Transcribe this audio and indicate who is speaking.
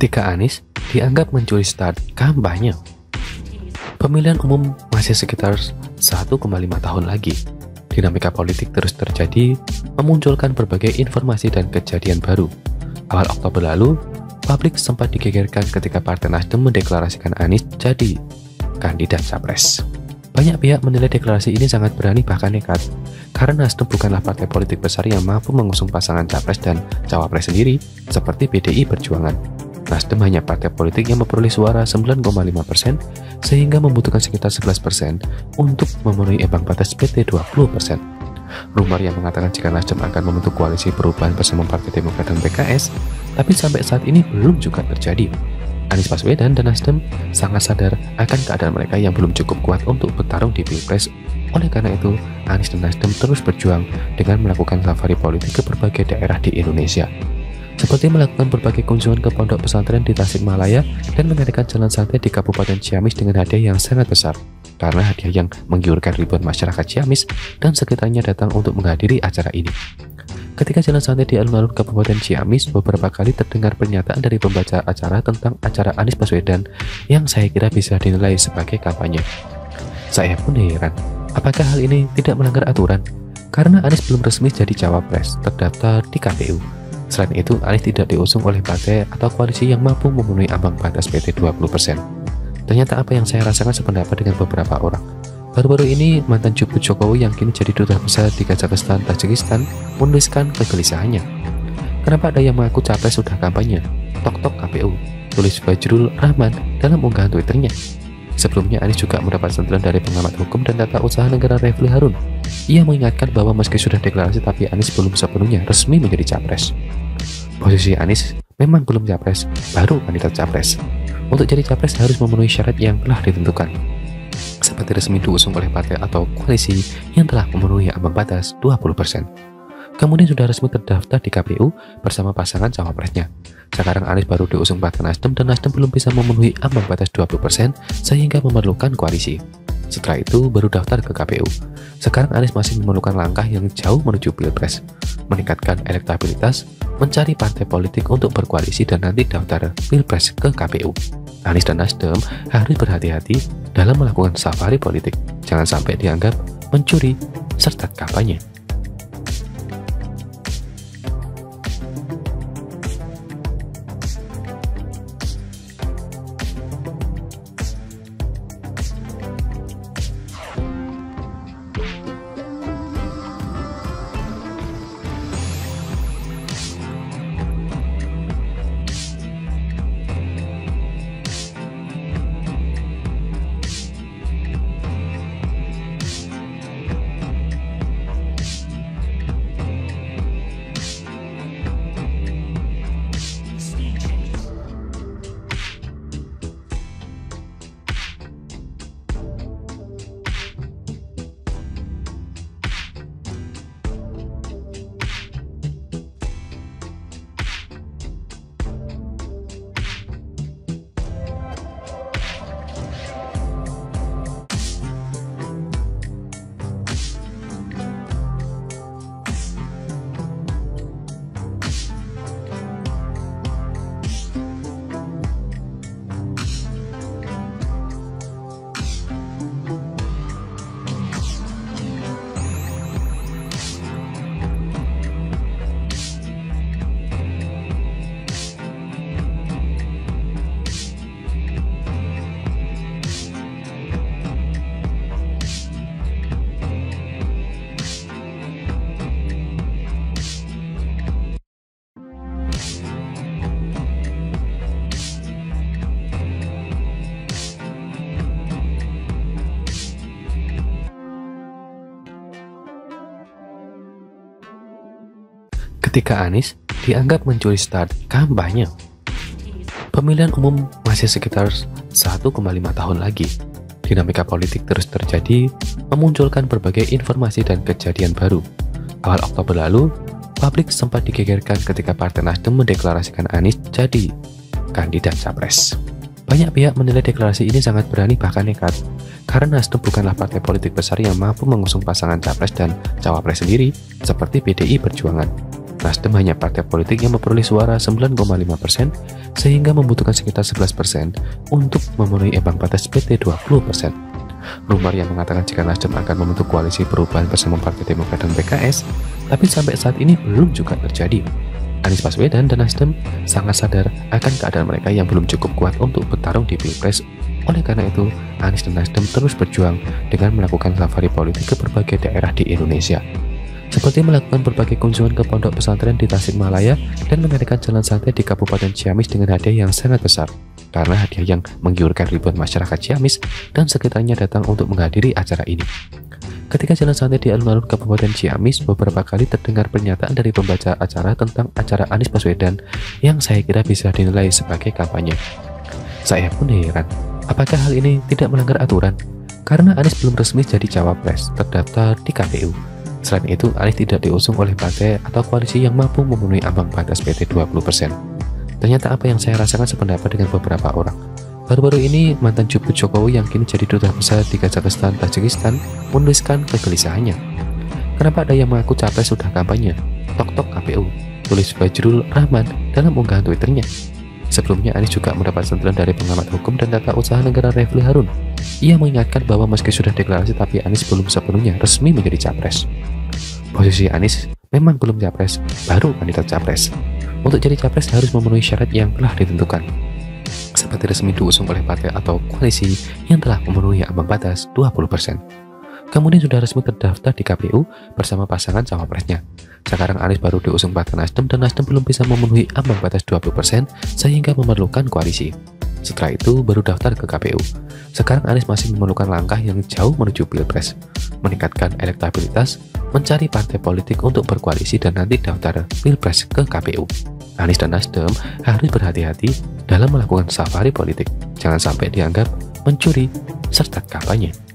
Speaker 1: ketika Anies dianggap mencuri start kampanye. Pemilihan umum masih sekitar 1,5 tahun lagi. Dinamika politik terus terjadi, memunculkan berbagai informasi dan kejadian baru. Awal Oktober lalu, publik sempat digegerkan ketika Partai Nasdem mendeklarasikan Anies jadi kandidat capres. Banyak pihak menilai deklarasi ini sangat berani bahkan nekat, karena Nasdem bukanlah partai politik besar yang mampu mengusung pasangan capres dan cawapres sendiri, seperti PDI Perjuangan. Nasdem hanya partai politik yang memperoleh suara 9,5%, sehingga membutuhkan sekitar 11% untuk memenuhi ambang batas PT 20%. Rumor yang mengatakan jika Nasdem akan membentuk koalisi perubahan bersama Partai Demokrat dan PKS, tapi sampai saat ini belum juga terjadi. Anies Baswedan dan Nasdem sangat sadar akan keadaan mereka yang belum cukup kuat untuk bertarung di Pilpres. Oleh karena itu, Anies dan Nasdem terus berjuang dengan melakukan safari politik ke berbagai daerah di Indonesia, seperti melakukan berbagai kunjungan ke pondok pesantren di Tasikmalaya dan mengadakan jalan santai di Kabupaten Ciamis dengan hadiah yang sangat besar, karena hadiah yang menggiurkan ribuan masyarakat Ciamis dan sekitarnya datang untuk menghadiri acara ini. Ketika jalan santai di alun-alun Kabupaten Ciamis, beberapa kali terdengar pernyataan dari pembaca acara tentang acara Anies Baswedan yang saya kira bisa dinilai sebagai kampanye. Saya pun heran, apakah hal ini tidak melanggar aturan? Karena Anies belum resmi jadi cawapres, terdaftar di KPU. Selain itu, Anies tidak diusung oleh partai atau koalisi yang mampu memenuhi ambang batas PT 20%. Ternyata apa yang saya rasakan sependapat dengan beberapa orang. Baru-baru ini, mantan cupu Jokowi yang kini jadi duta besar di Kazakhstan, Tajikistan, menuliskan kegelisahannya. Kenapa ada yang mengaku capres sudah kampanye? Tok-tok KPU, tulis Fajrul Rahman dalam unggahan Twitternya. Sebelumnya, Anies juga mendapat sentilan dari pengamat hukum dan tata usaha negara Refli Harun. Ia mengingatkan bahwa meski sudah deklarasi, tapi Anies belum sepenuhnya resmi menjadi capres. Posisi Anies memang belum capres, baru kandidat capres. Untuk jadi capres harus memenuhi syarat yang telah ditentukan, seperti resmi diusung oleh partai atau koalisi yang telah memenuhi ambang batas 20%. Kemudian sudah resmi terdaftar di KPU bersama pasangan cawapresnya. Sekarang Anies baru diusung Partai Nasdem dan Nasdem belum bisa memenuhi ambang batas 20% sehingga memerlukan koalisi. Setelah itu baru daftar ke KPU. Sekarang Anies masih memerlukan langkah yang jauh menuju Pilpres, meningkatkan elektabilitas, mencari partai politik untuk berkoalisi dan nanti daftar Pilpres ke KPU. Anies dan Nasdem harus berhati-hati dalam melakukan safari politik, jangan sampai dianggap mencuri serta kampanye. Ketika Anies dianggap mencuri start kampanye. Pemilihan umum masih sekitar 1,5 tahun lagi. Dinamika politik terus terjadi, memunculkan berbagai informasi dan kejadian baru. Awal Oktober lalu, publik sempat digegerkan ketika Partai Nasdem mendeklarasikan Anies jadi kandidat capres. Banyak pihak menilai deklarasi ini sangat berani bahkan nekat, karena Nasdem bukanlah partai politik besar yang mampu mengusung pasangan capres dan cawapres sendiri, seperti PDI Perjuangan. Nasdem hanya partai politik yang memperoleh suara 9,5%, sehingga membutuhkan sekitar 11% untuk memenuhi ambang batas PT 20%. Rumor yang mengatakan jika Nasdem akan membentuk koalisi perubahan bersama Partai Demokrat dan PKS, tapi sampai saat ini belum juga terjadi. Anies Baswedan dan Nasdem sangat sadar akan keadaan mereka yang belum cukup kuat untuk bertarung di Pilpres. Oleh karena itu, Anies dan Nasdem terus berjuang dengan melakukan safari politik ke berbagai daerah di Indonesia, seperti melakukan berbagai kunjungan ke pondok pesantren di Tasikmalaya dan mengadakan jalan santai di Kabupaten Ciamis dengan hadiah yang sangat besar. Karena hadiah yang menggiurkan ribuan masyarakat Ciamis dan sekitarnya datang untuk menghadiri acara ini. Ketika jalan santai di alun-alun Kabupaten Ciamis, beberapa kali terdengar pernyataan dari pembaca acara tentang acara Anies Baswedan yang saya kira bisa dinilai sebagai kampanye. Saya pun heran, apakah hal ini tidak melanggar aturan? Karena Anies belum resmi jadi cawapres terdaftar di KPU. Selain itu, Anies tidak diusung oleh partai atau koalisi yang mampu memenuhi ambang batas PT 20%. Ternyata apa yang saya rasakan sependapat dengan beberapa orang. Baru-baru ini, mantan jubu Jokowi yang kini jadi duta besar di Kazakhstan, Tajikistan, menuliskan kegelisahannya. Kenapa ada yang mengaku capres sudah kampanye? Tok-tok KPU, tulis Fajrul Rahman dalam unggahan Twitternya. Sebelumnya, Anies juga mendapat sentilan dari pengamat hukum dan tata usaha negara Refli Harun. Ia mengingatkan bahwa meski sudah deklarasi, tapi Anies belum sepenuhnya resmi menjadi capres. Posisi Anies memang belum capres, baru kandidat capres. Untuk jadi capres harus memenuhi syarat yang telah ditentukan, seperti resmi diusung oleh partai atau koalisi yang telah memenuhi ambang batas 20%. Kemudian sudah resmi terdaftar di KPU bersama pasangan cawapresnya. Sekarang Anies baru diusung partai Nasdem dan Nasdem belum bisa memenuhi ambang batas 20% sehingga memerlukan koalisi. Setelah itu baru daftar ke KPU. Sekarang Anies masih memerlukan langkah yang jauh menuju Pilpres, meningkatkan elektabilitas, mencari partai politik untuk berkoalisi dan nanti daftar Pilpres ke KPU. Anies dan Nasdem harus berhati-hati dalam melakukan safari politik. Jangan sampai dianggap mencuri serta kampanye.